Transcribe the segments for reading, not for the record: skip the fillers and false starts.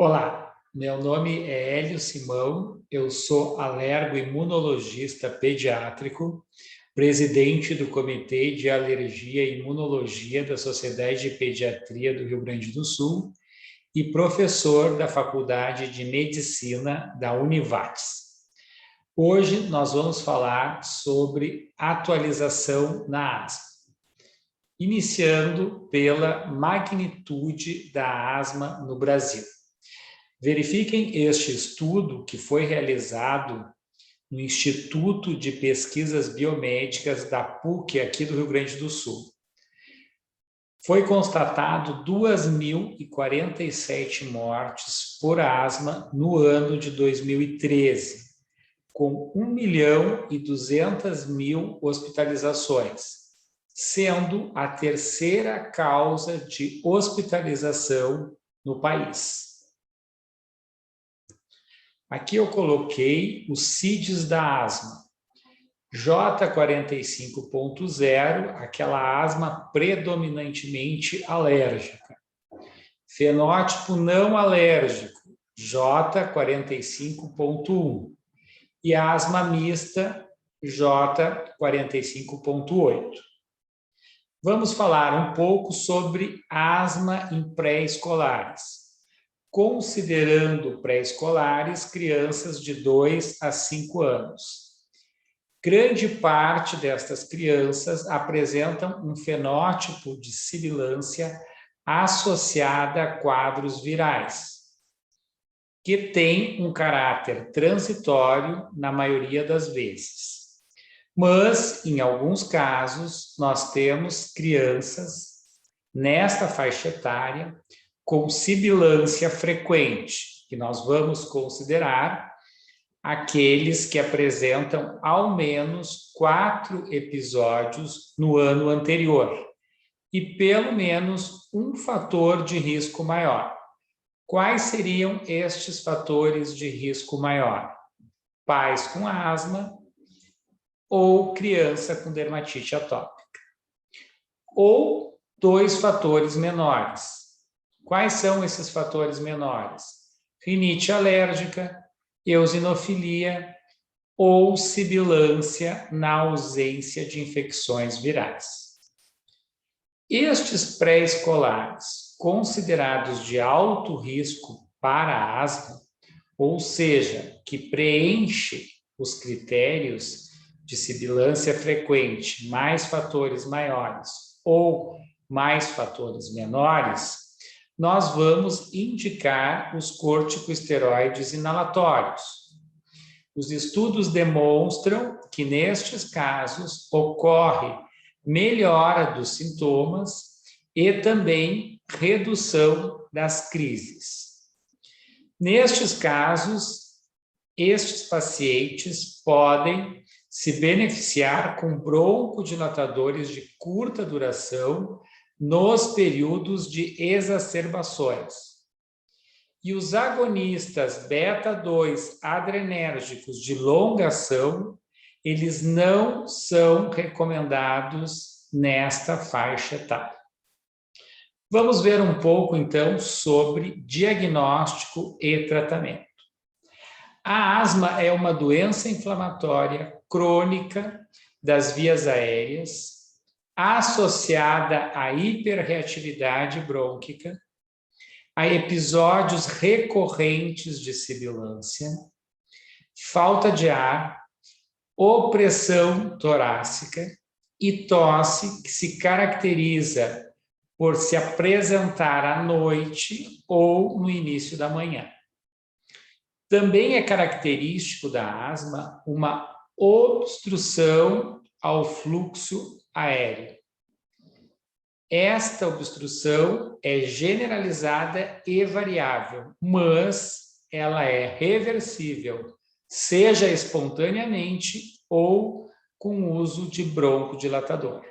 Olá, meu nome é Hélio Simão, eu sou alergo-imunologista pediátrico, presidente do Comitê de Alergia e Imunologia da Sociedade de Pediatria do Rio Grande do Sul e professor da Faculdade de Medicina da Univates. Hoje nós vamos falar sobre atualização na asma, iniciando pela magnitude da asma no Brasil. Verifiquem este estudo que foi realizado no Instituto de Pesquisas Biomédicas da PUC, aqui do Rio Grande do Sul. Foi constatado 2.047 mortes por asma no ano de 2013, com 1.200.000 hospitalizações, sendo a terceira causa de hospitalização no país. Aqui eu coloquei os CIDs da asma. J45.0, aquela asma predominantemente alérgica. Fenótipo não alérgico, J45.1. E a asma mista, J45.8. Vamos falar um pouco sobre asma em pré-escolares, considerando pré-escolares crianças de 2 a 5 anos. Grande parte destas crianças apresentam um fenótipo de sibilância associada a quadros virais, que tem um caráter transitório na maioria das vezes. Mas, em alguns casos, nós temos crianças nesta faixa etária com sibilância frequente, que nós vamos considerar aqueles que apresentam ao menos 4 episódios no ano anterior e pelo menos um fator de risco maior. Quais seriam estes fatores de risco maior? Pais com asma ou criança com dermatite atópica. Ou 2 fatores menores. Quais são esses fatores menores? Rinite alérgica, eosinofilia ou sibilância na ausência de infecções virais. Estes pré-escolares, considerados de alto risco para a asma, ou seja, que preenche os critérios de sibilância frequente, mais fatores maiores ou mais fatores menores, nós vamos indicar os corticosteroides inalatórios. Os estudos demonstram que, nestes casos, ocorre melhora dos sintomas e também redução das crises. Nestes casos, estes pacientes podem se beneficiar com broncodilatadores de curta duração nos períodos de exacerbações. E os agonistas beta-2 adrenérgicos de longa ação, eles não são recomendados nesta faixa etária. Vamos ver um pouco, então, sobre diagnóstico e tratamento. A asma é uma doença inflamatória crônica das vias aéreas, associada à hiperreatividade brônquica, a episódios recorrentes de sibilância, falta de ar, opressão torácica e tosse que se caracteriza por se apresentar à noite ou no início da manhã. Também é característico da asma uma obstrução ao fluxo aéreo. Esta obstrução é generalizada e variável, mas ela é reversível, seja espontaneamente ou com o uso de broncodilatador.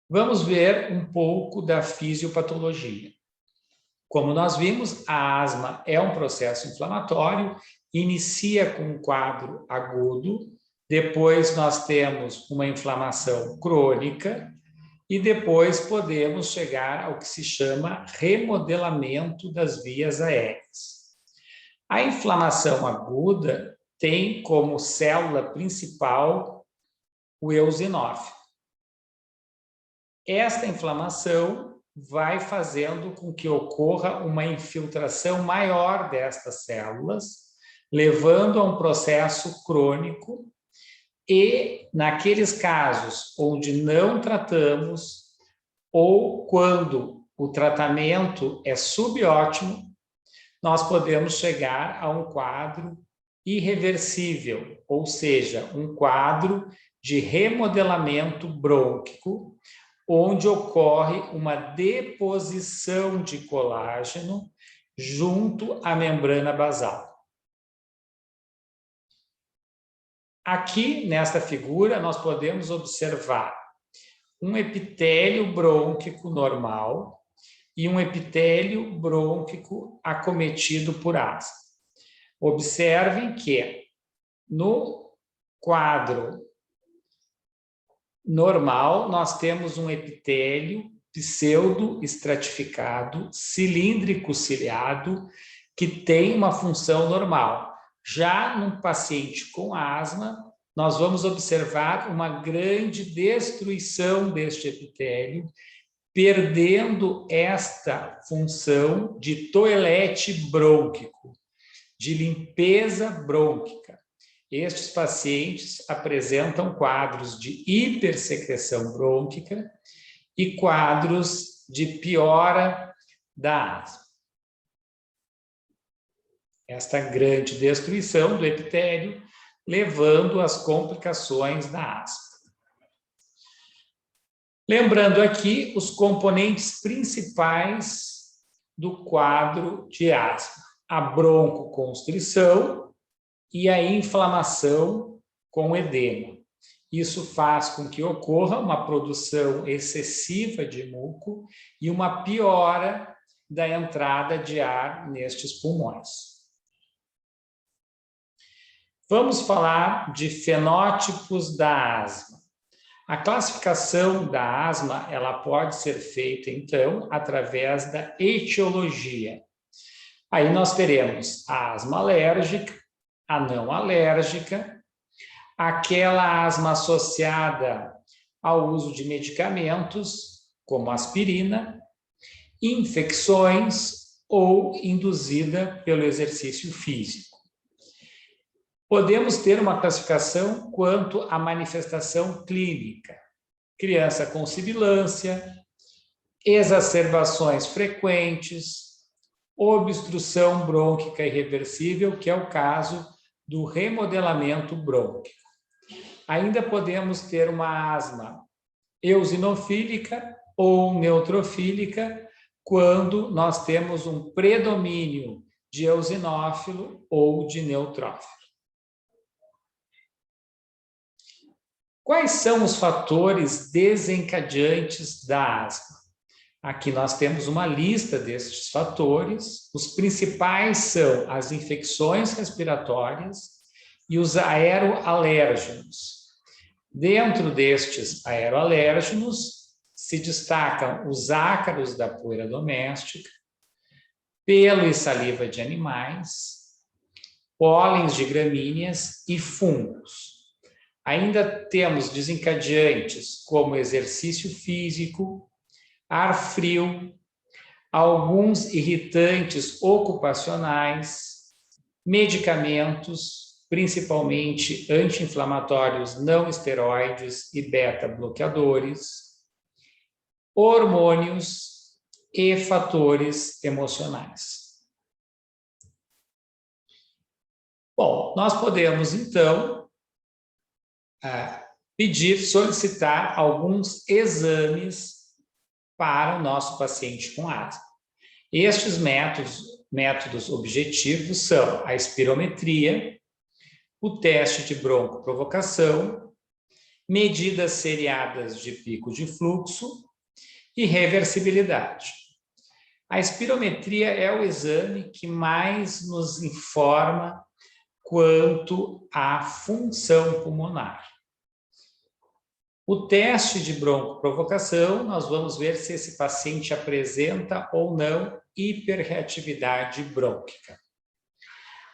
Vamos ver um pouco da fisiopatologia. Como nós vimos, a asma é um processo inflamatório, inicia com um quadro agudo, depois nós temos uma inflamação crônica, e depois podemos chegar ao que se chama remodelamento das vias aéreas. A inflamação aguda tem como célula principal o eosinófilo. Esta inflamação vai fazendo com que ocorra uma infiltração maior destas células, levando a um processo crônico e, naqueles casos onde não tratamos ou quando o tratamento é subótimo, nós podemos chegar a um quadro irreversível, ou seja, um quadro de remodelamento brônquico, onde ocorre uma deposição de colágeno junto à membrana basal. Aqui, nesta figura, nós podemos observar um epitélio brônquico normal e um epitélio brônquico acometido por asma. Observem que no quadro normal, nós temos um epitélio pseudo-estratificado, cilíndrico ciliado, que tem uma função normal. Já num paciente com asma, nós vamos observar uma grande destruição deste epitélio, perdendo esta função de toelete brônquico, de limpeza brônquica. Estes pacientes apresentam quadros de hipersecreção brônquica e quadros de piora da asma. Esta grande destruição do epitélio, levando às complicações da asma. Lembrando aqui os componentes principais do quadro de asma: a broncoconstrição e a inflamação com edema. Isso faz com que ocorra uma produção excessiva de muco e uma piora da entrada de ar nestes pulmões. Vamos falar de fenótipos da asma. A classificação da asma, ela pode ser feita, então, através da etiologia. Aí nós teremos a asma alérgica, a não alérgica, aquela asma associada ao uso de medicamentos, como aspirina, infecções ou induzida pelo exercício físico. Podemos ter uma classificação quanto à manifestação clínica: criança com sibilância, exacerbações frequentes, obstrução brônquica irreversível, que é o caso do remodelamento brônquico. Ainda podemos ter uma asma eosinofílica ou neutrofílica, quando nós temos um predomínio de eosinófilo ou de neutrófilo. Quais são os fatores desencadeantes da asma? Aqui nós temos uma lista destes fatores. Os principais são as infecções respiratórias e os aeroalérgenos. Dentro destes aeroalérgenos se destacam os ácaros da poeira doméstica, pelo e saliva de animais, pólens de gramíneas e fungos. Ainda temos desencadeantes como exercício físico, ar frio, alguns irritantes ocupacionais, medicamentos, principalmente anti-inflamatórios não esteroides e beta-bloqueadores, hormônios e fatores emocionais. Bom, nós podemos, então, solicitar alguns exames para o nosso paciente com asma. Estes métodos objetivos são a espirometria, o teste de broncoprovocação, medidas seriadas de pico de fluxo e reversibilidade. A espirometria é o exame que mais nos informa quanto à função pulmonar. O teste de broncoprovocação, nós vamos ver se esse paciente apresenta ou não hiperreatividade brônquica.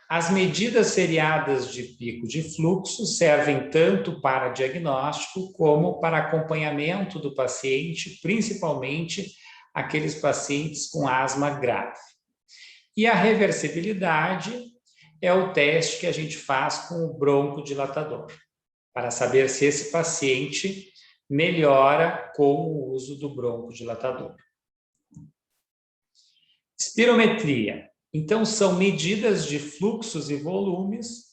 As medidas seriadas de pico de fluxo servem tanto para diagnóstico como para acompanhamento do paciente, principalmente aqueles pacientes com asma grave. E a reversibilidade é o teste que a gente faz com o broncodilatador, para saber se esse paciente melhora com o uso do broncodilatador. Espirometria. Então, são medidas de fluxos e volumes,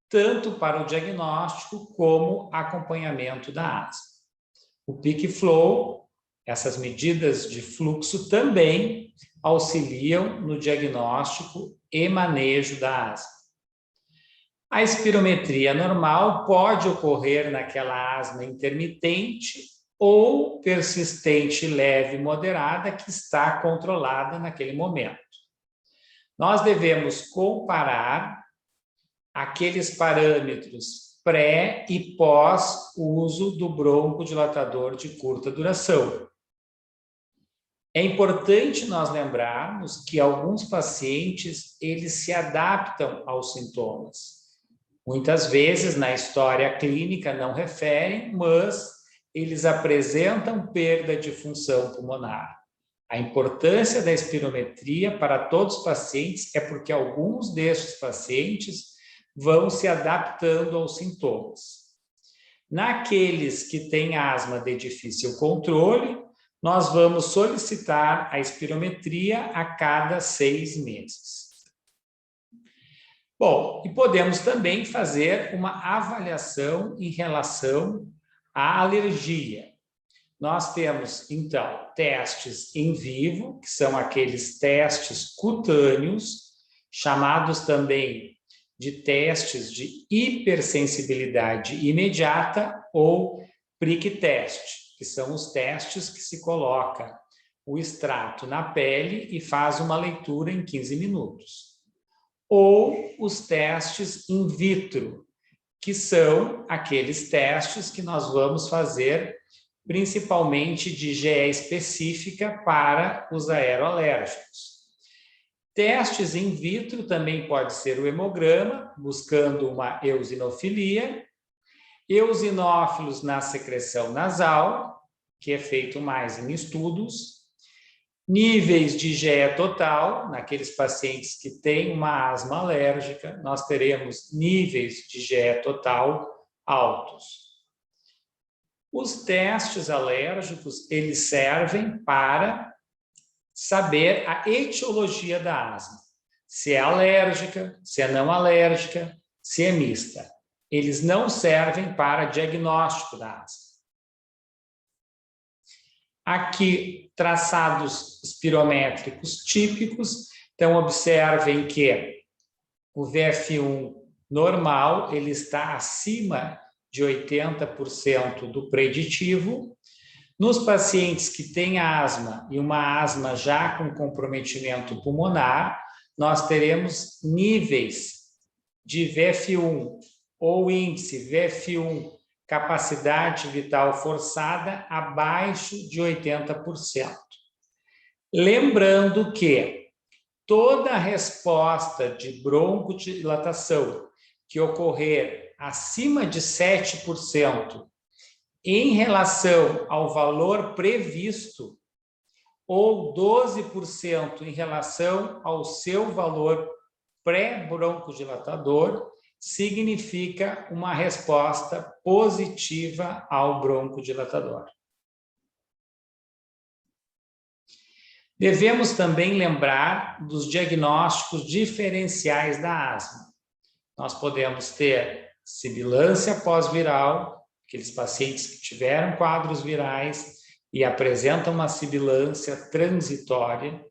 tanto para o diagnóstico como acompanhamento da asma. O peak flow, essas medidas de fluxo também auxiliam no diagnóstico e manejo da asma. A espirometria normal pode ocorrer naquela asma intermitente ou persistente, leve e moderada que está controlada naquele momento. Nós devemos comparar aqueles parâmetros pré e pós uso do broncodilatador de curta duração. É importante nós lembrarmos que alguns pacientes, eles se adaptam aos sintomas. Muitas vezes, na história clínica, não referem, mas eles apresentam perda de função pulmonar. A importância da espirometria para todos os pacientes é porque alguns destes pacientes vão se adaptando aos sintomas. Naqueles que têm asma de difícil controle, nós vamos solicitar a espirometria a cada 6 meses. Bom, e podemos também fazer uma avaliação em relação à alergia. Nós temos, então, testes em vivo, que são aqueles testes cutâneos, chamados também de testes de hipersensibilidade imediata ou prick test, que são os testes que se coloca o extrato na pele e faz uma leitura em 15 minutos. Ou os testes in vitro, que são aqueles testes que nós vamos fazer principalmente de GE específica para os aeroalérgicos. Testes in vitro também pode ser o hemograma, buscando uma eosinofilia, eosinófilos na secreção nasal, que é feito mais em estudos, níveis de GE total, naqueles pacientes que têm uma asma alérgica, nós teremos níveis de GE total altos. Os testes alérgicos, eles servem para saber a etiologia da asma. Se é alérgica, se é não alérgica, se é mista. Eles não servem para diagnóstico da asma. Aqui, traçados espirométricos típicos. Então, observem que o VF1 normal, ele está acima de 80% do preditivo. Nos pacientes que têm asma e uma asma já com comprometimento pulmonar, nós teremos níveis de VF1 ou índice VF1, capacidade vital forçada, abaixo de 80%. Lembrando que toda resposta de broncodilatação que ocorrer acima de 7% em relação ao valor previsto ou 12% em relação ao seu valor pré-broncodilatador, significa uma resposta positiva ao broncodilatador. Devemos também lembrar dos diagnósticos diferenciais da asma. Nós podemos ter sibilância pós-viral, aqueles pacientes que tiveram quadros virais e apresentam uma sibilância transitória,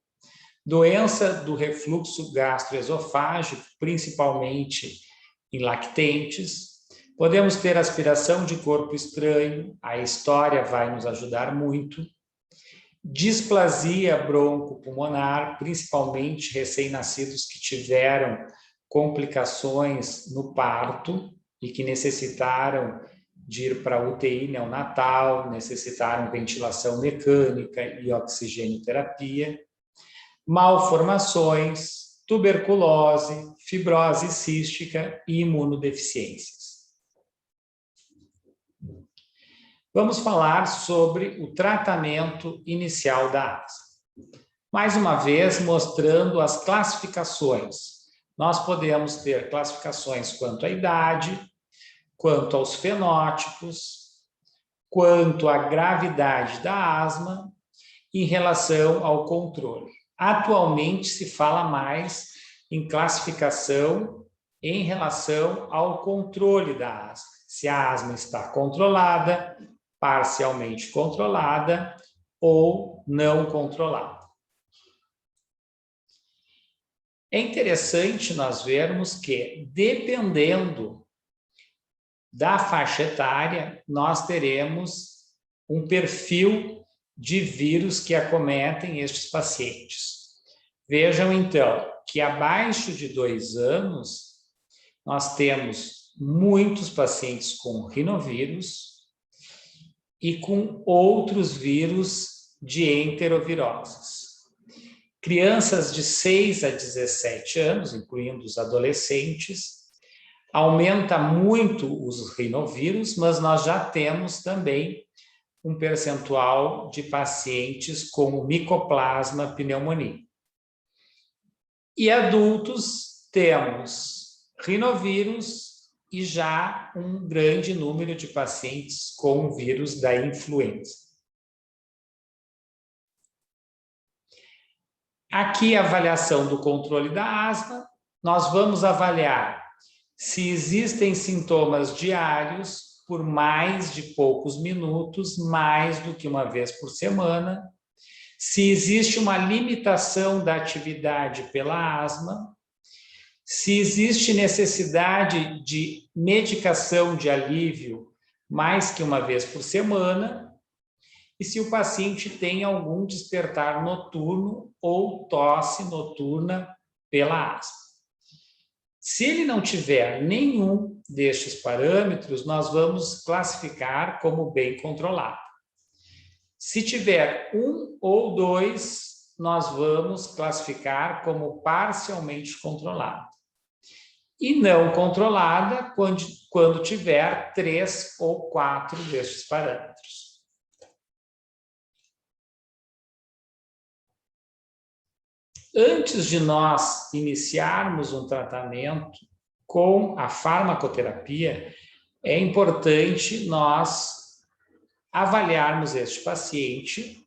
doença do refluxo gastroesofágico, principalmente em lactentes. Podemos ter aspiração de corpo estranho, a história vai nos ajudar muito. Displasia broncopulmonar, principalmente recém-nascidos que tiveram complicações no parto e que necessitaram de ir para a UTI neonatal, necessitaram ventilação mecânica e oxigenoterapia, malformações, tuberculose, fibrose cística e imunodeficiências. Vamos falar sobre o tratamento inicial da asma. Mais uma vez, mostrando as classificações. Nós podemos ter classificações quanto à idade, quanto aos fenótipos, quanto à gravidade da asma, em relação ao controle. Atualmente se fala mais em classificação em relação ao controle da asma. Se a asma está controlada, parcialmente controlada ou não controlada. É interessante nós vermos que, dependendo da faixa etária, nós teremos um perfil de vírus que acometem estes pacientes. Vejam, então, que abaixo de 2 anos, nós temos muitos pacientes com rinovírus e com outros vírus de enteroviroses. Crianças de 6 a 17 anos, incluindo os adolescentes, aumenta muito os rinovírus, mas nós já temos também um percentual de pacientes com micoplasma pneumonia. E adultos temos rinovírus e já um grande número de pacientes com o vírus da influenza. Aqui a avaliação do controle da asma, nós vamos avaliar se existem sintomas diários por mais de poucos minutos, mais do que uma vez por semana, se existe uma limitação da atividade pela asma, se existe necessidade de medicação de alívio mais que uma vez por semana, e se o paciente tem algum despertar noturno ou tosse noturna pela asma. Se ele não tiver nenhum destes parâmetros, nós vamos classificar como bem controlado. Se tiver 1 ou 2, nós vamos classificar como parcialmente controlado. E não controlada quando tiver 3 ou 4 destes parâmetros. Antes de nós iniciarmos um tratamento com a farmacoterapia, é importante nós avaliarmos este paciente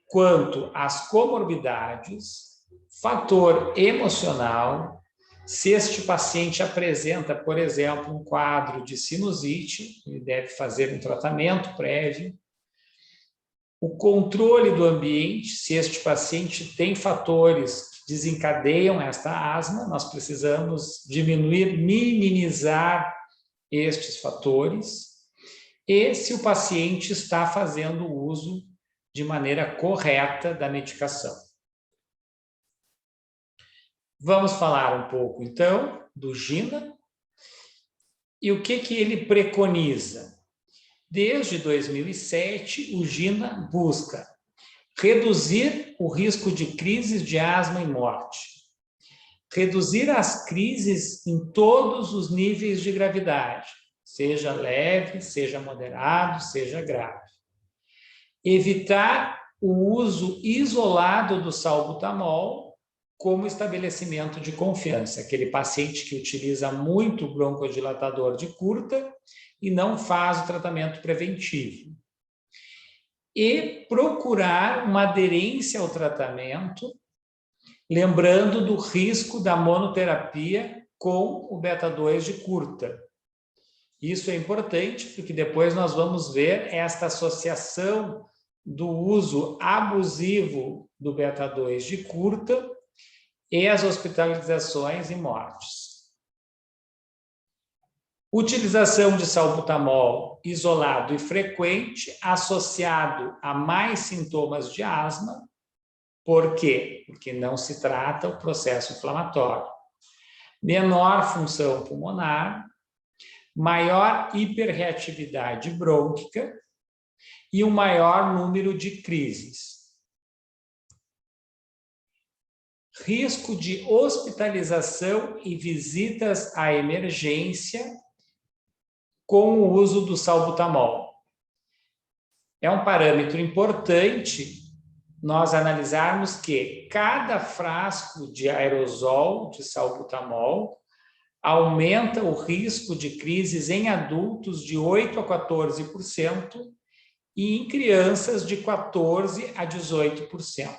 quanto às comorbidades, fator emocional, se este paciente apresenta, por exemplo, um quadro de sinusite, ele deve fazer um tratamento prévio, o controle do ambiente, se este paciente tem fatores que desencadeiam esta asma, nós precisamos diminuir, minimizar estes fatores, e se o paciente está fazendo uso de maneira correta da medicação. Vamos falar um pouco, então, do GINA e o que ele preconiza. Desde 2007, o GINA busca reduzir o risco de crises de asma e morte, reduzir as crises em todos os níveis de gravidade, seja leve, seja moderado, seja grave, evitar o uso isolado do salbutamol como estabelecimento de confiança, aquele paciente que utiliza muito broncodilatador de curta e não faz o tratamento preventivo. E procurar uma aderência ao tratamento, lembrando do risco da monoterapia com o beta-2 de curta. Isso é importante, porque depois nós vamos ver esta associação do uso abusivo do beta-2 de curta e as hospitalizações e mortes. Utilização de salbutamol isolado e frequente, associado a mais sintomas de asma. Por quê? Porque não se trata o processo inflamatório. Menor função pulmonar, maior hiperreatividade brônquica e um maior número de crises. Risco de hospitalização e visitas à emergência com o uso do salbutamol. É um parâmetro importante nós analisarmos que cada frasco de aerosol de salbutamol aumenta o risco de crises em adultos de 8% a 14% e em crianças de 14% a 18%.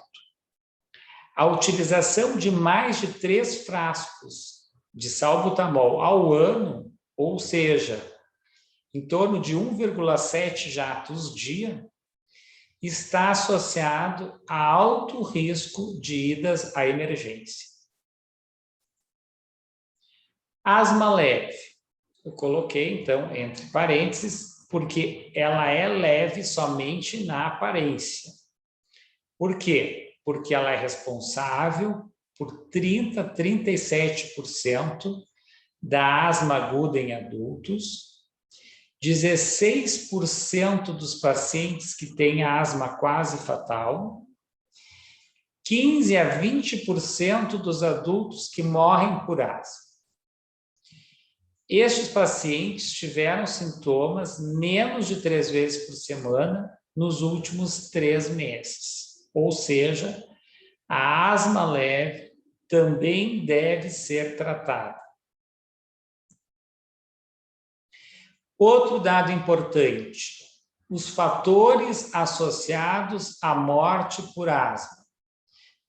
A utilização de mais de 3 frascos de salbutamol ao ano, ou seja, em torno de 1,7 jatos dia, está associado a alto risco de idas à emergência. Asma leve. Eu coloquei, então, entre parênteses, porque ela é leve somente na aparência. Por quê? Porque ela é responsável por 30% a 37% da asma aguda em adultos, 16% dos pacientes que têm asma quase fatal, 15% a 20% dos adultos que morrem por asma. Estes pacientes tiveram sintomas menos de 3 vezes por semana nos últimos 3 meses. Ou seja, a asma leve também deve ser tratada. Outro dado importante, os fatores associados à morte por asma.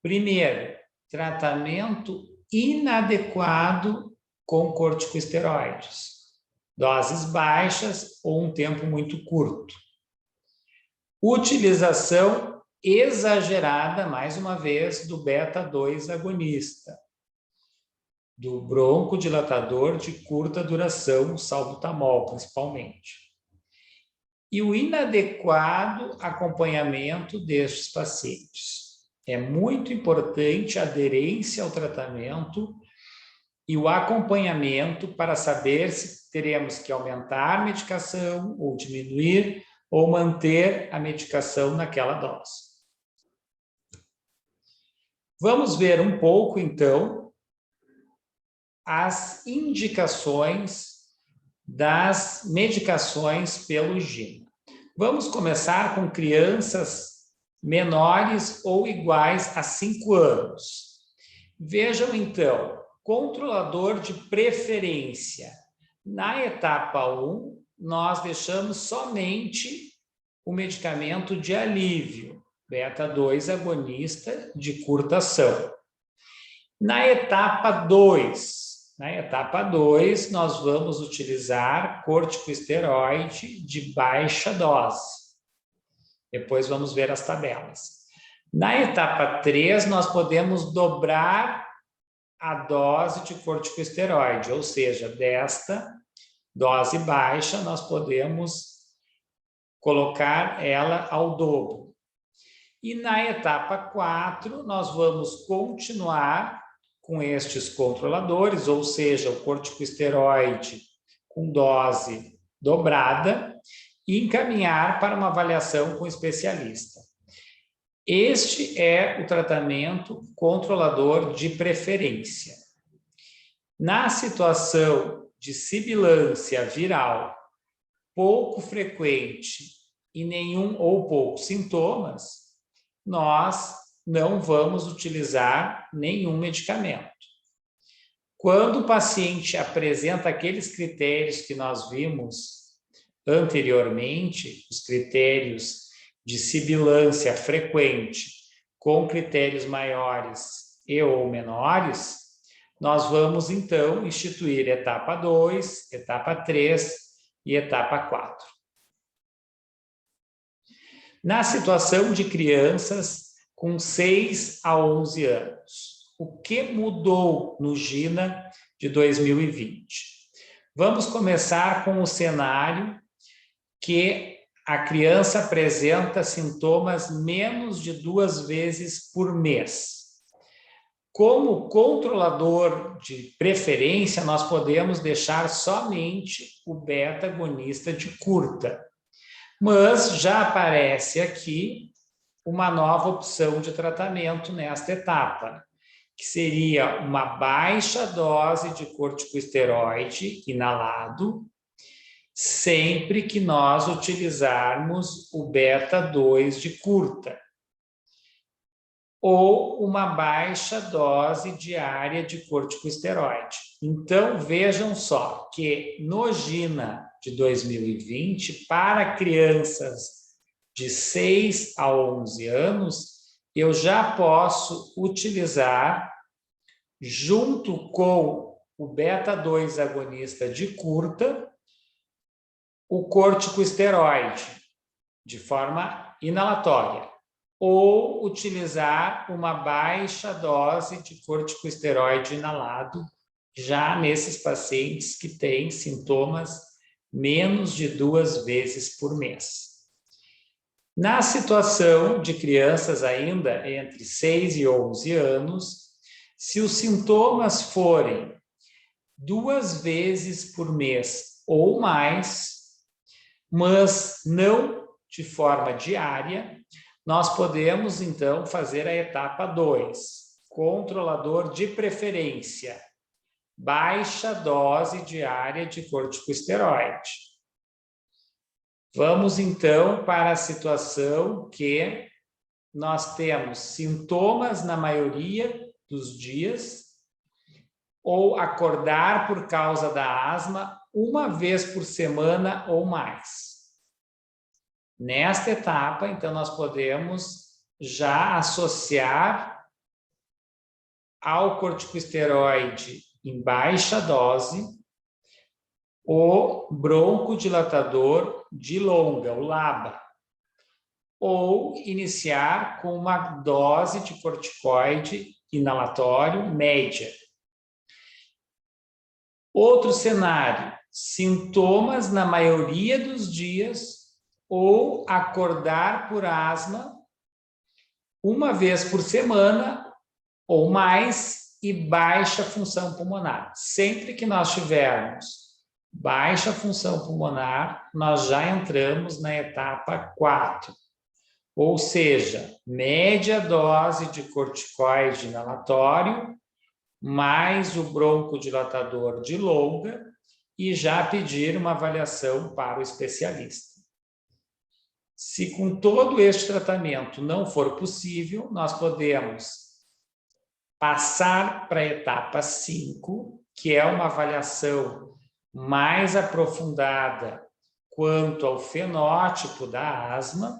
Primeiro, tratamento inadequado com corticosteroides, doses baixas ou um tempo muito curto. Utilização exagerada, mais uma vez, do beta-2 agonista, do broncodilatador de curta duração, salbutamol, principalmente. E o inadequado acompanhamento destes pacientes. É muito importante a aderência ao tratamento e o acompanhamento para saber se teremos que aumentar a medicação ou diminuir ou manter a medicação naquela dose. Vamos ver um pouco, então, as indicações das medicações pelo GINA. Vamos começar com crianças menores ou iguais a 5 anos. Vejam, então, controlador de preferência. Na etapa 1, nós deixamos somente o medicamento de alívio, beta-2 agonista de curta ação. Na etapa 2, nós vamos utilizar corticosteroide de baixa dose. Depois vamos ver as tabelas. Na etapa 3, nós podemos dobrar a dose de corticosteroide, ou seja, desta dose baixa, nós podemos colocar ela ao dobro. E na etapa 4, nós vamos continuar com estes controladores, ou seja, o corticosteroide com dose dobrada, e encaminhar para uma avaliação com o especialista. Este é o tratamento controlador de preferência. Na situação de sibilância viral pouco frequente e nenhum ou poucos sintomas, nós não vamos utilizar nenhum medicamento. Quando o paciente apresenta aqueles critérios que nós vimos anteriormente, os critérios de sibilância frequente com critérios maiores e ou menores, nós vamos então instituir etapa 2, etapa 3 e etapa 4. Na situação de crianças com 6 a 11 anos, o que mudou no GINA de 2020? Vamos começar com o cenário que a criança apresenta sintomas menos de 2 vezes por mês. Como controlador de preferência, nós podemos deixar somente o beta-agonista de curta. Mas já aparece aqui uma nova opção de tratamento nesta etapa, que seria uma baixa dose de corticosteroide inalado, sempre que nós utilizarmos o beta-2 de curta, ou uma baixa dose diária de corticosteroide. Então, vejam só que no GINA de 2020, para crianças de 6 a 11 anos, eu já posso utilizar, junto com o beta-2 agonista de curta, o corticosteroide, de forma inalatória, ou utilizar uma baixa dose de corticosteroide inalado, já nesses pacientes que têm sintomas menos de 2 vezes por mês. Na situação de crianças ainda entre 6 e 11 anos, se os sintomas forem 2 vezes por mês ou mais, mas não de forma diária, nós podemos, então, fazer a etapa 2, controlador de preferência, baixa dose diária de corticosteroide. Vamos, então, para a situação que nós temos sintomas na maioria dos dias, ou acordar por causa da asma 1 vez por semana ou mais. Nesta etapa, então, nós podemos já associar ao corticosteroide em baixa dose o broncodilatador de longa, o LABA, ou iniciar com uma dose de corticoide inalatório média. Outro cenário, sintomas na maioria dos dias ou acordar por asma 1 vez por semana ou mais e baixa função pulmonar. Sempre que nós tivermos baixa função pulmonar, nós já entramos na etapa 4. Ou seja, média dose de corticoide inalatório, mais o broncodilatador de longa e já pedir uma avaliação para o especialista. Se com todo este tratamento não for possível, nós podemos passar para a etapa 5, que é uma avaliação mais aprofundada quanto ao fenótipo da asma.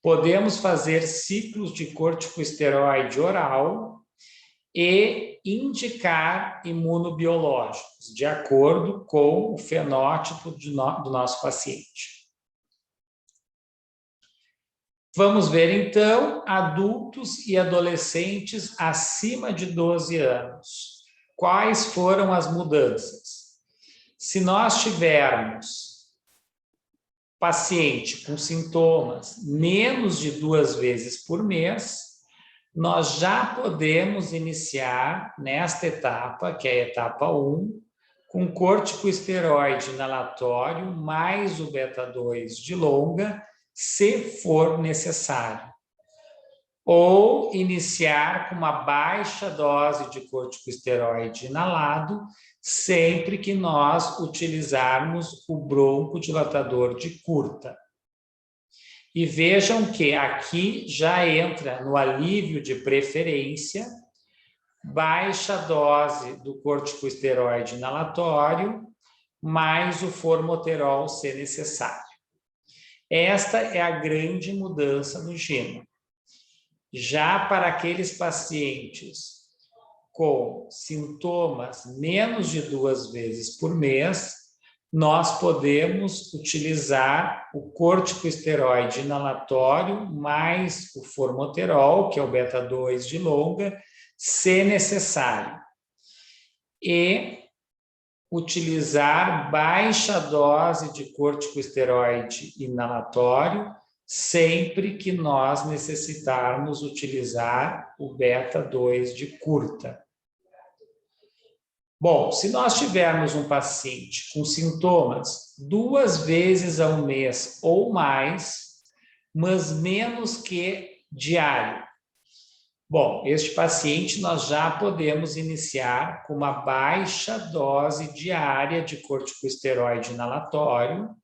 Podemos fazer ciclos de corticosteroide oral e indicar imunobiológicos, de acordo com o fenótipo do nosso paciente. Vamos ver, então, adultos e adolescentes acima de 12 anos. Quais foram as mudanças? Se nós tivermos paciente com sintomas menos de 2 vezes por mês, nós já podemos iniciar nesta etapa, que é a etapa 1, com corticosteroide inalatório mais o beta-2 de longa, se for necessário. Ou iniciar com uma baixa dose de corticosteroide inalado, sempre que nós utilizarmos o broncodilatador de curta. E vejam que aqui já entra no alívio de preferência, baixa dose do corticosteroide inalatório, mais o formoterol, se necessário. Esta é a grande mudança no GINA. Já para aqueles pacientes com sintomas menos de 2 vezes por mês, nós podemos utilizar o corticosteroide inalatório mais o formoterol, que é o beta-2 de longa, se necessário. E utilizar baixa dose de corticosteroide inalatório sempre que nós necessitarmos utilizar o beta-2 de curta. Bom, se nós tivermos um paciente com sintomas 2 vezes ao mês ou mais, mas menos que diário. Bom, este paciente nós já podemos iniciar com uma baixa dose diária de corticosteroide inalatório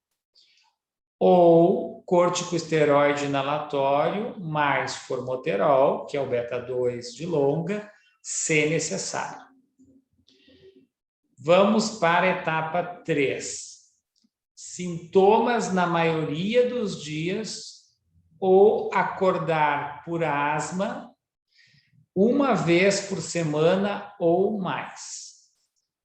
ou corticosteroide inalatório mais formoterol, que é o beta-2 de longa, se necessário. Vamos para a etapa 3. Sintomas na maioria dos dias ou acordar por asma 1 vez por semana ou mais.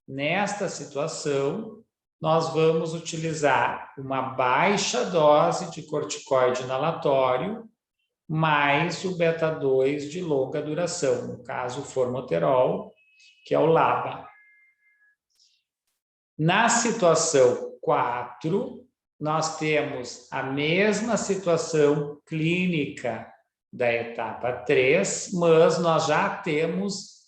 Nesta situação, nós vamos utilizar uma baixa dose de corticoide inalatório mais o beta-2 de longa duração, no caso o formoterol, que é o LABA. Na situação 4, nós temos a mesma situação clínica da etapa 3, mas nós já temos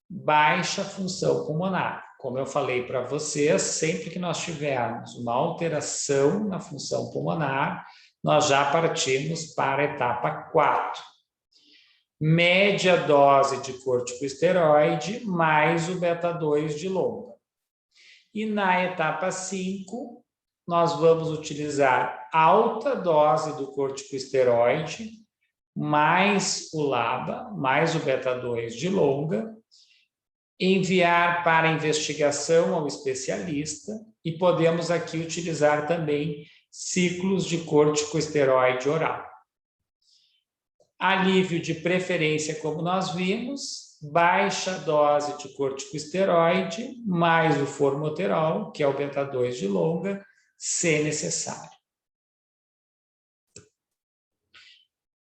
baixa função pulmonar. Como eu falei para vocês, sempre que nós tivermos uma alteração na função pulmonar, nós já partimos para a etapa 4. Média dose de corticosteroide mais o beta-2 de longa. E na etapa 5, nós vamos utilizar alta dose do corticosteroide, mais o LABA, mais o beta-2 de longa, enviar para investigação ao especialista e podemos aqui utilizar também ciclos de corticosteroide oral. Alívio de preferência, como nós vimos, baixa dose de corticosteroide, mais o formoterol, que é o beta-2 de longa, se necessário.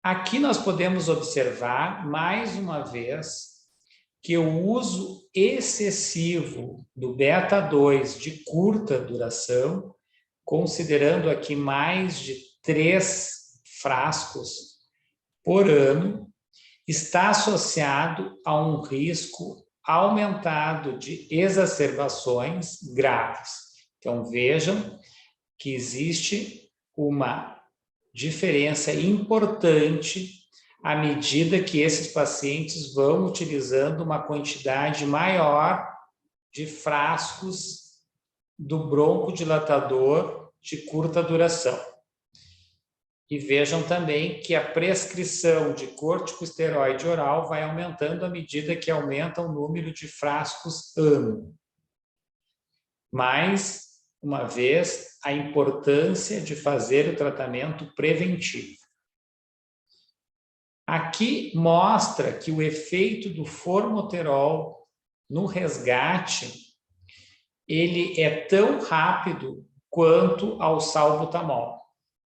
Aqui nós podemos observar, mais uma vez, que o uso excessivo do beta-2 de curta duração, considerando aqui mais de 3 frascos por ano, está associado a um risco aumentado de exacerbações graves. Então, vejam que existe uma diferença importante à medida que esses pacientes vão utilizando uma quantidade maior de frascos do broncodilatador de curta duração. E vejam também que a prescrição de corticosteroide oral vai aumentando à medida que aumenta o número de frascos ano. Mais uma vez, a importância de fazer o tratamento preventivo. Aqui mostra que o efeito do formoterol no resgate, ele é tão rápido quanto ao salbutamol.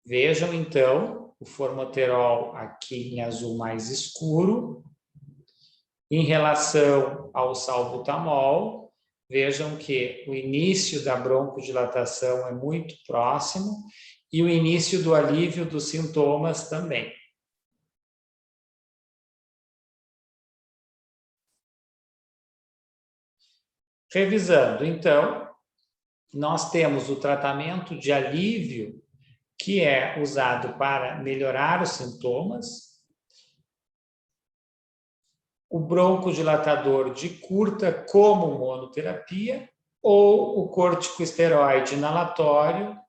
Vejam, então, o formoterol aqui em azul mais escuro. Em relação ao salbutamol, vejam que o início da broncodilatação é muito próximo e o início do alívio dos sintomas também. Revisando, então, nós temos o tratamento de alívio que é usado para melhorar os sintomas, o broncodilatador de curta como monoterapia ou o corticosteroide inalatório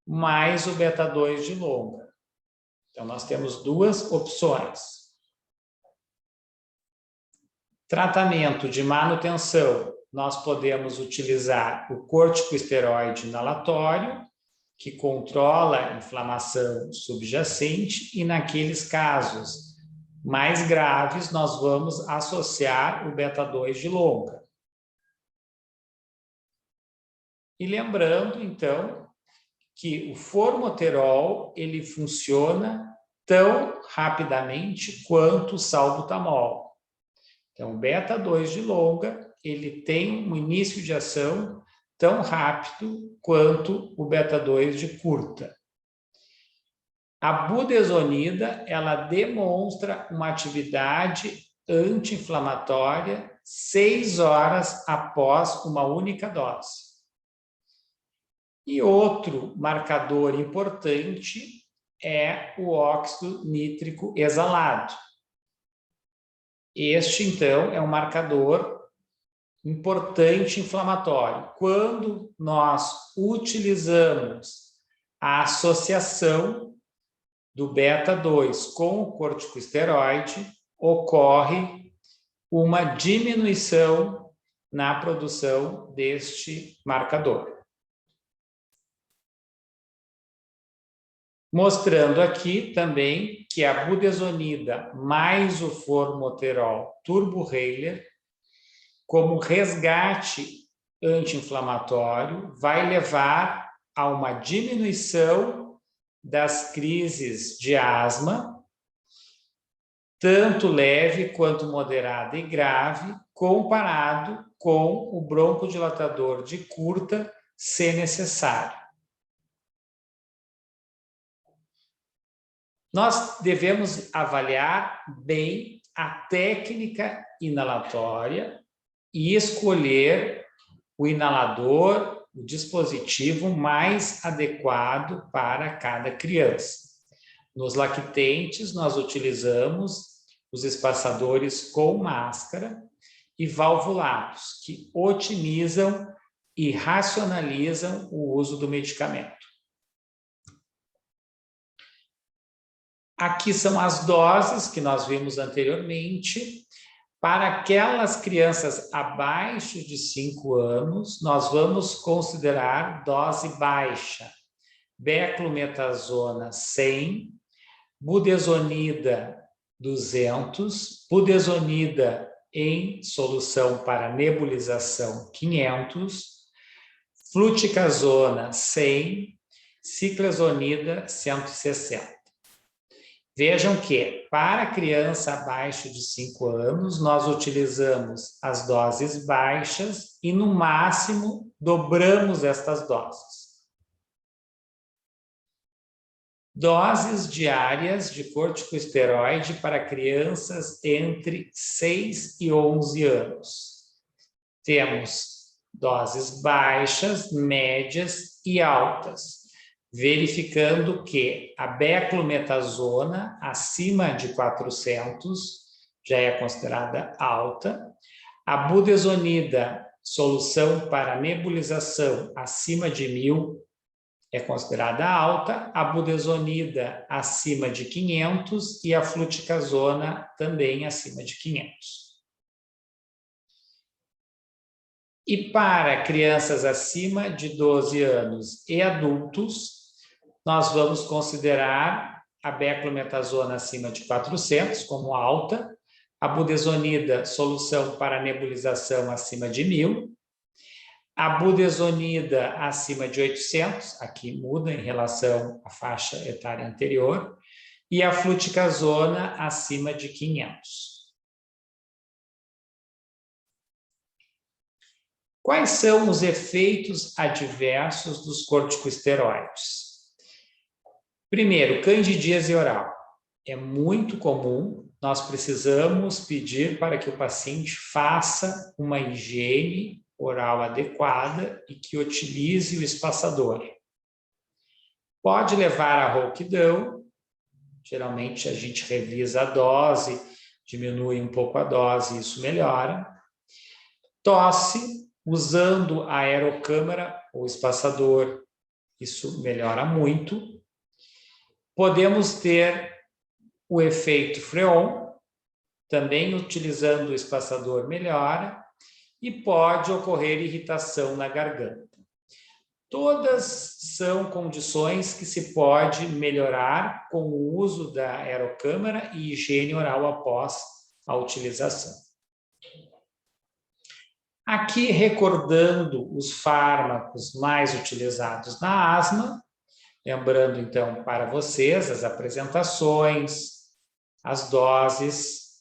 mais o beta-2 de longa. Então, nós temos 2 opções. Tratamento de manutenção, nós podemos utilizar o corticosteroide inalatório, que controla a inflamação subjacente, e naqueles casos mais graves, nós vamos associar o beta-2 de longa. E lembrando, então, que o formoterol, ele funciona tão rapidamente quanto o salbutamol. Então, o beta-2 de longa, ele tem um início de ação tão rápido quanto o beta-2 de curta. A budesonida, ela demonstra uma atividade anti-inflamatória 6 horas após uma única dose. E outro marcador importante é o óxido nítrico exalado. Este, então, é um marcador importante inflamatório. Quando nós utilizamos a associação do beta-2 com o corticosteroide, ocorre uma diminuição na produção deste marcador. Mostrando aqui também que a budesonida mais o formoterol turbo-Haler, como resgate anti-inflamatório, vai levar a uma diminuição das crises de asma, tanto leve quanto moderada e grave, comparado com o broncodilatador de curta, se necessário. Nós devemos avaliar bem a técnica inalatória e escolher o inalador, o dispositivo mais adequado para cada criança. Nos lactentes, nós utilizamos os espaçadores com máscara e valvulados, que otimizam e racionalizam o uso do medicamento. Aqui são as doses que nós vimos anteriormente. Para aquelas crianças abaixo de 5 anos, nós vamos considerar dose baixa. Beclometasona 100, budesonida 200, budesonida em solução para nebulização 500, fluticasona 100, ciclazonida 160. Vejam que, para criança abaixo de 5 anos, nós utilizamos as doses baixas e, no máximo, dobramos estas doses. Doses diárias de corticosteroide para crianças entre 6 e 11 anos. Temos doses baixas, médias e altas, verificando que a beclometasona acima de 400 já é considerada alta, a budesonida, solução para nebulização acima de 1000 é considerada alta, a budesonida acima de 500 e a fluticasona também acima de 500. E para crianças acima de 12 anos e adultos, nós vamos considerar a beclometasona acima de 400 como alta, a budesonida, solução para nebulização acima de 1000, a budesonida acima de 800, aqui muda em relação à faixa etária anterior, e a fluticasona acima de 500. Quais são os efeitos adversos dos corticosteroides? Primeiro, candidíase oral. É muito comum, nós precisamos pedir para que o paciente faça uma higiene oral adequada e que utilize o espaçador. Pode levar a rouquidão, geralmente a gente revisa a dose, diminui um pouco a dose, isso melhora. Tosse, usando a aerocâmara ou espaçador, isso melhora muito. Podemos ter o efeito freon, também utilizando o espaçador melhora, e pode ocorrer irritação na garganta. Todas são condições que se pode melhorar com o uso da aerocâmara e higiene oral após a utilização. Aqui, recordando os fármacos mais utilizados na asma, lembrando, então, para vocês as apresentações, as doses,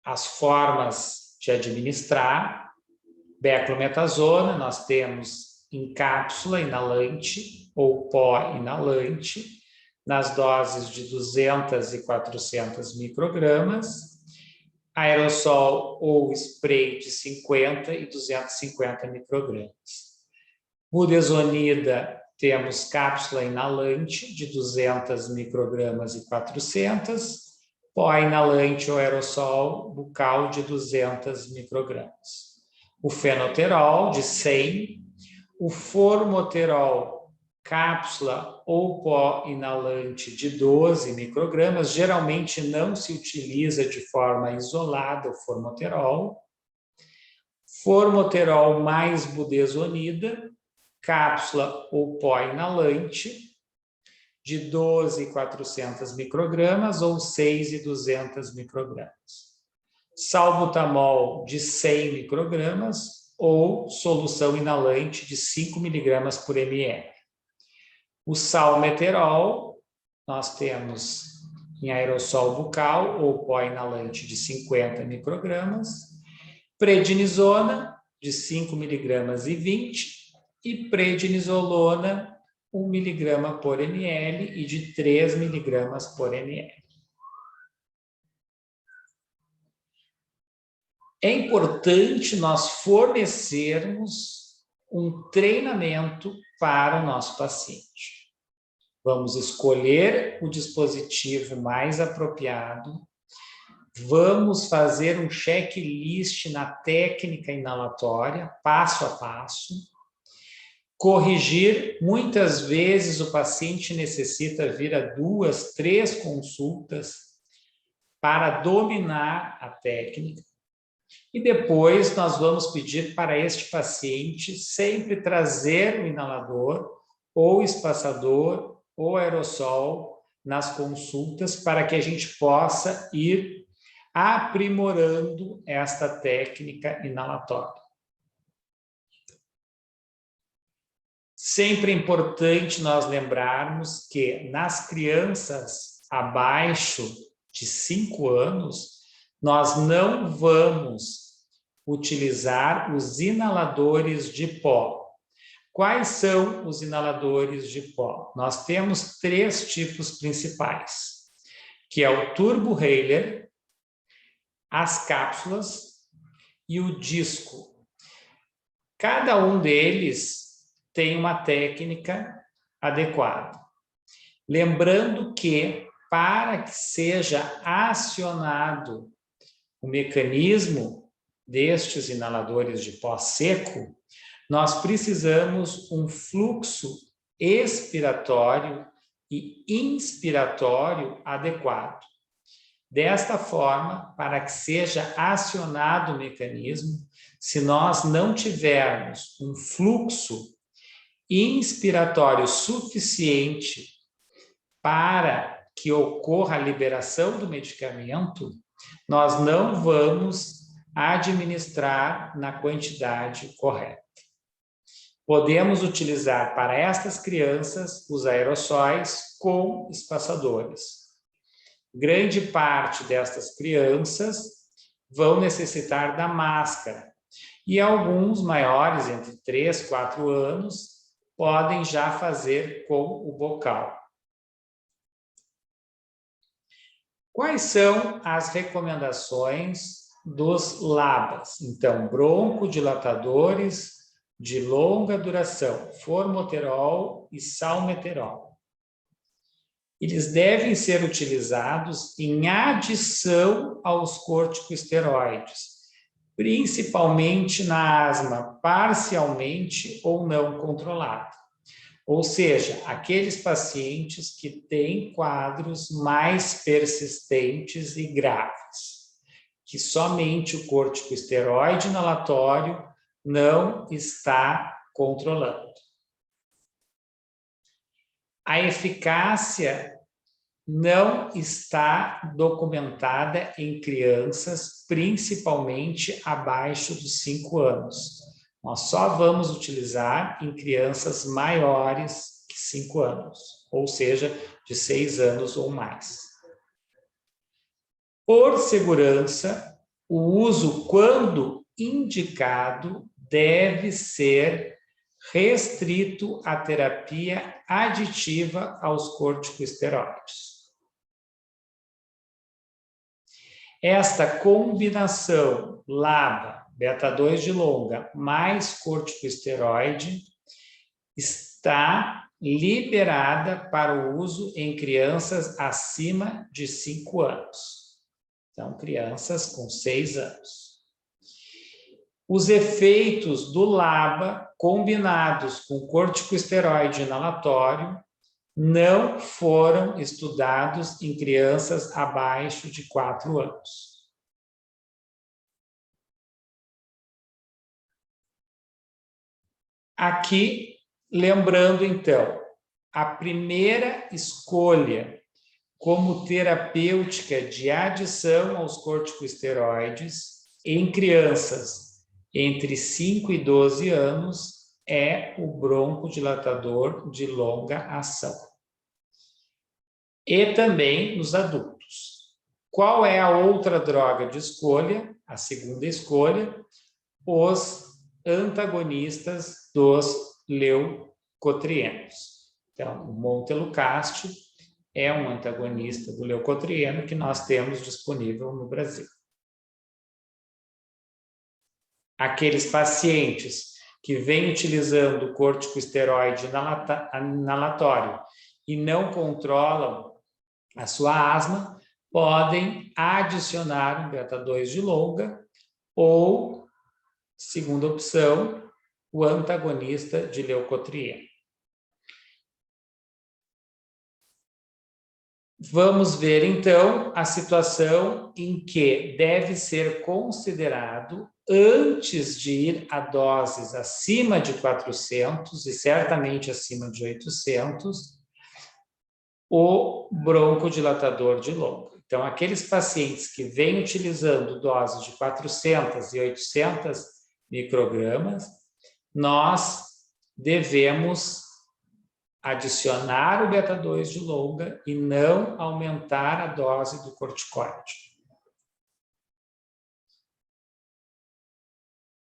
as formas de administrar. Beclometasona, nós temos em cápsula inalante ou pó inalante. nas doses de 200 e 400 microgramas, aerossol ou spray de 50 e 250 microgramas. Budesonida, temos cápsula inalante de 200 microgramas e 400, pó inalante ou aerossol bucal de 200 microgramas. O fenoterol de 100, o formoterol cápsula ou pó inalante de 12 microgramas, geralmente não se utiliza de forma isolada o formoterol. Formoterol mais budesonida, cápsula ou pó inalante, de 12 e 400 microgramas ou 6 e 200 microgramas. Salbutamol de 100 microgramas ou solução inalante de 5 miligramas por ml. O salmeterol, nós temos em aerossol bucal ou pó inalante de 50 microgramas, prednisona de 5 miligramas e 20 e prednisolona 1 miligrama por ml e de 3 miligramas por ml. É importante nós fornecermos um treinamento para o nosso paciente. Vamos escolher o dispositivo mais apropriado, vamos fazer um checklist na técnica inalatória, passo a passo, corrigir. Muitas vezes o paciente necessita vir a 2, 3 consultas para dominar a técnica. E depois nós vamos pedir para este paciente sempre trazer o inalador ou espaçador ou aerossol nas consultas para que a gente possa ir aprimorando esta técnica inalatória. Sempre é importante nós lembrarmos que nas crianças abaixo de 5 anos, nós não vamos utilizar os inaladores de pó. Quais são os inaladores de pó? Nós temos 3 tipos principais, que é o turbo-Haler, as cápsulas e o disco. Cada um deles tem uma técnica adequada. Lembrando que, para que seja acionado o mecanismo destes inaladores de pó seco, nós precisamos um fluxo expiratório e inspiratório adequado. Desta forma, para que seja acionado o mecanismo, se nós não tivermos um fluxo inspiratório suficiente para que ocorra a liberação do medicamento, nós não vamos administrar na quantidade correta. Podemos utilizar para estas crianças os aerossóis com espaçadores. Grande parte destas crianças vão necessitar da máscara e alguns maiores, entre 3 e 4 anos, podem já fazer com o bocal. Quais são as recomendações dos LABAs? Então, broncodilatadores de longa duração, formoterol e salmeterol. Eles devem ser utilizados em adição aos corticosteroides, principalmente na asma parcialmente ou não controlada. Ou seja, aqueles pacientes que têm quadros mais persistentes e graves, que somente o corticosteroide inalatório não está controlando. A eficácia não está documentada em crianças, principalmente abaixo dos 5 anos. Nós só vamos utilizar em crianças maiores que 5 anos, ou seja, de 6 anos ou mais. Por segurança, o uso, quando indicado, deve ser restrito à terapia aditiva aos corticosteroides. Esta combinação LABA, beta-2 de longa, mais corticosteroide, está liberada para o uso em crianças acima de 5 anos. Então, crianças com 6 anos. Os efeitos do LABA combinados com corticosteroide inalatório não foram estudados em crianças abaixo de 4 anos. Aqui, lembrando então, a primeira escolha como terapêutica de adição aos corticosteroides em crianças entre 5 e 12 anos é o broncodilatador de longa ação. E também nos adultos. Qual é a outra droga de escolha? A segunda escolha, os antagonistas dos leucotrienos. Então, o montelukast é um antagonista do leucotrieno que nós temos disponível no Brasil. Aqueles pacientes que vêm utilizando corticosteroide inalatório e não controlam a sua asma, podem adicionar um beta-2 de longa ou, segunda opção, o antagonista de leucotrieno. Vamos ver, então, a situação em que deve ser considerado, antes de ir a doses acima de 400 e certamente acima de 800, o broncodilatador de longa. Então, aqueles pacientes que vêm utilizando doses de 400 e 800 microgramas, nós devemos adicionar o beta-2 de longa e não aumentar a dose do corticoide.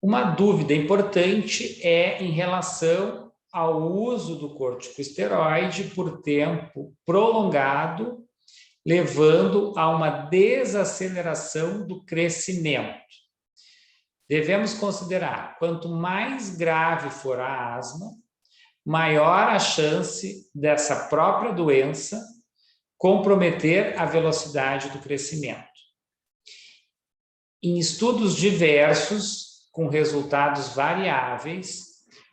Uma dúvida importante é em relação ao uso do corticosteroide por tempo prolongado, levando a uma desaceleração do crescimento. Devemos considerar, quanto mais grave for a asma, maior a chance dessa própria doença comprometer a velocidade do crescimento. Em estudos diversos, com resultados variáveis,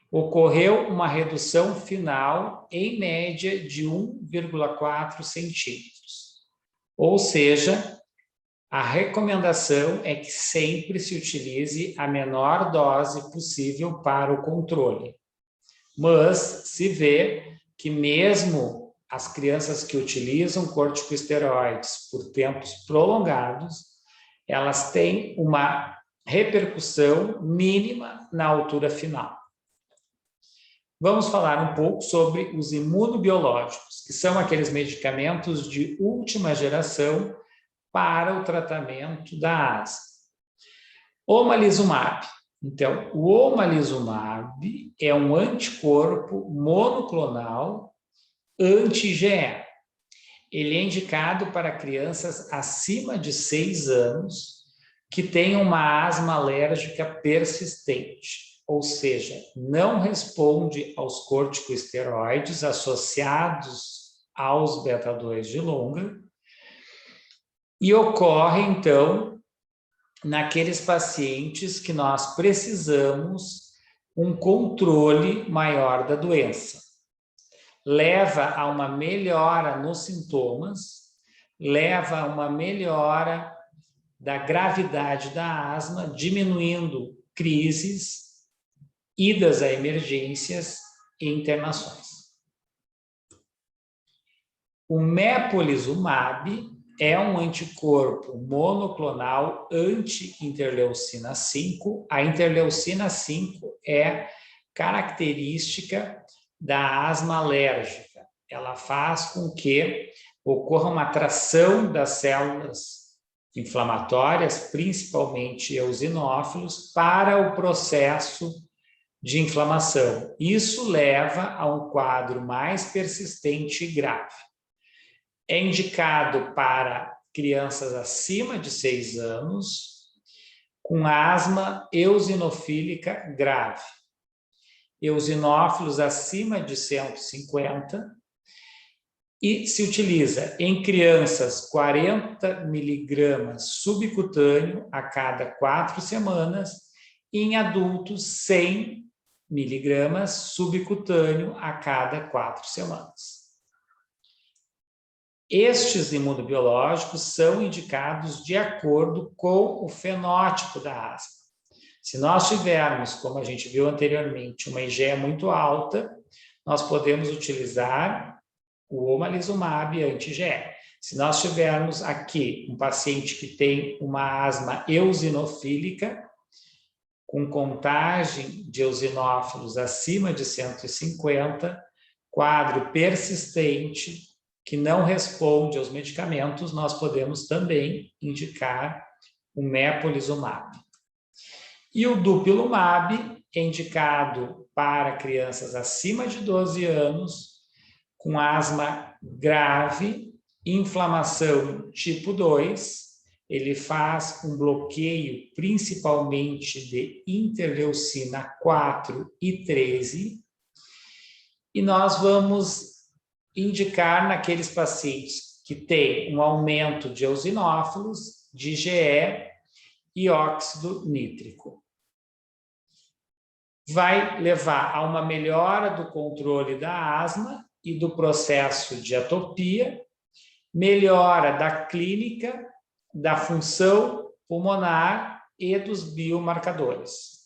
ocorreu uma redução final, em média, de 1,4 centímetros. Ou seja, a recomendação é que sempre se utilize a menor dose possível para o controle. Mas se vê que mesmo as crianças que utilizam corticosteroides por tempos prolongados, elas têm uma repercussão mínima na altura final. Vamos falar um pouco sobre os imunobiológicos, que são aqueles medicamentos de última geração para o tratamento da asma. Omalizumab. Então, o omalizumab é um anticorpo monoclonal anti-IgE. Ele é indicado para crianças acima de 6 anos que têm uma asma alérgica persistente, ou seja, não responde aos corticosteroides associados aos beta-2 de longa, e ocorre, então, naqueles pacientes que nós precisamos um controle maior da doença. Leva a uma melhora nos sintomas, leva a uma melhora da gravidade da asma, diminuindo crises, idas a emergências e internações. O mepolizumab é um anticorpo monoclonal anti-interleucina 5. A interleucina 5 é característica da asma alérgica. Ela faz com que ocorra uma atração das células inflamatórias, principalmente eosinófilos, para o processo de inflamação. Isso leva a um quadro mais persistente e grave. É indicado para crianças acima de 6 anos, com asma eosinofílica grave, eosinófilos acima de 150, e se utiliza em crianças 40 miligramas subcutâneo a cada 4 semanas, e em adultos 100 miligramas subcutâneo a cada 4 semanas. Estes imunobiológicos são indicados de acordo com o fenótipo da asma. Se nós tivermos, como a gente viu anteriormente, uma IgE muito alta, nós podemos utilizar o omalizumab anti-IgE. Se nós tivermos aqui um paciente que tem uma asma eosinofílica, com contagem de eosinófilos acima de 150, quadro persistente, que não responde aos medicamentos, nós podemos também indicar o mepolizumab. E o dupilumab é indicado para crianças acima de 12 anos, com asma grave, inflamação tipo 2, ele faz um bloqueio principalmente de interleucina 4 e 13, e nós vamos indicar naqueles pacientes que têm um aumento de eosinófilos, de IgE e óxido nítrico. Vai levar a uma melhora do controle da asma e do processo de atopia, melhora da clínica, da função pulmonar e dos biomarcadores.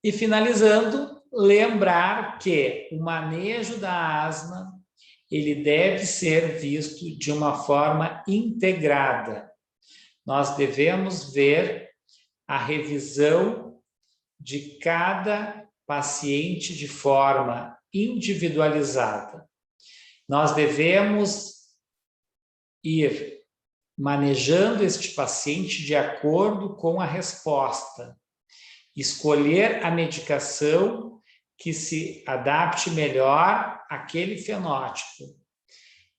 E finalizando, lembrar que o manejo da asma ele deve ser visto de uma forma integrada. Nós devemos ver a revisão de cada paciente de forma individualizada. Nós devemos ir manejando este paciente de acordo com a resposta, escolher a medicação que se adapte melhor àquele fenótipo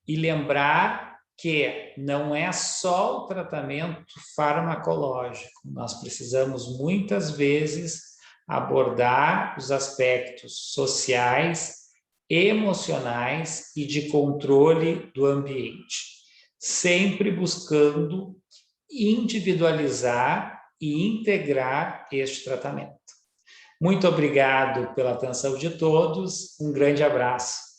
e lembrar que não é só o tratamento farmacológico, nós precisamos muitas vezes abordar os aspectos sociais, emocionais e de controle do ambiente, sempre buscando individualizar e integrar este tratamento. Muito obrigado pela atenção de todos, um grande abraço.